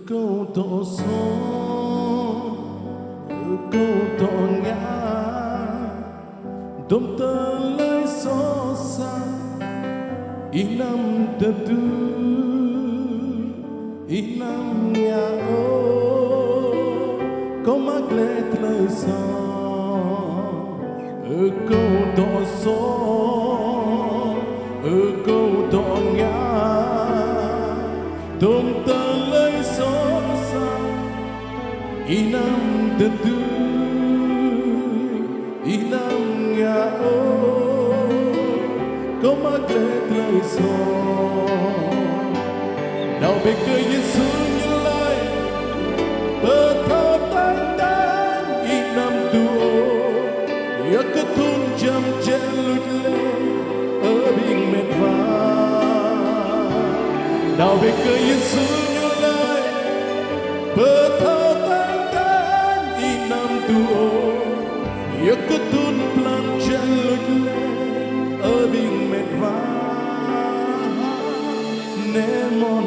câu tổ số câu tổ ngã đom tơ lấy số xa inam tetu inam nhà ô có mắc lệ lời gió câu tổ số câu tổ ngã đom tơ lấy số xa inam tetu inam nhà ô có mắc lệ lời gió nào biết cơ Giêsu như lời bờ thao tan tan inam tuo ya cơ thun jam chen lụt lệ ở bình mệt vã nào biết cơ Giêsu như lời bờ thao tan tan inam tuo ya cơ thun plan chen lụt lệ ở bình mệt vã nè mòn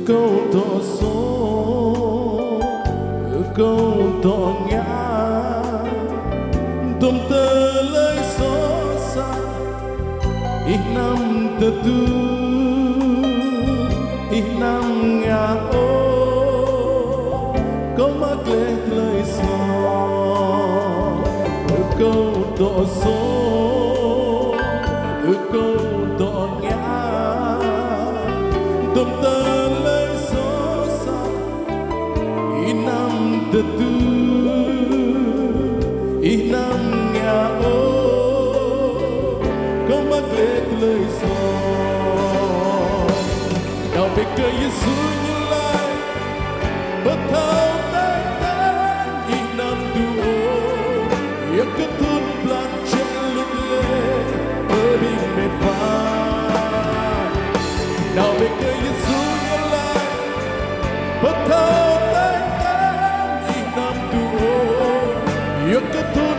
câu tổ số câu tổ ngã đom tơ lấy số xa inam tetu inam ngã ô có mắc lệ lời gió câu tổ số câu tổ ngã đom tơ lấy số xa inam tetu inam nhà ô có mắc lệ lời gió nào biết cơ Giêsu như lai bất thao tan tan inam tuo ya cơ thun plan chen lụt lệ ở bình mệt vã nào biết cơ Giêsu như lai bất thao tan tan inam tuo ya cơ thun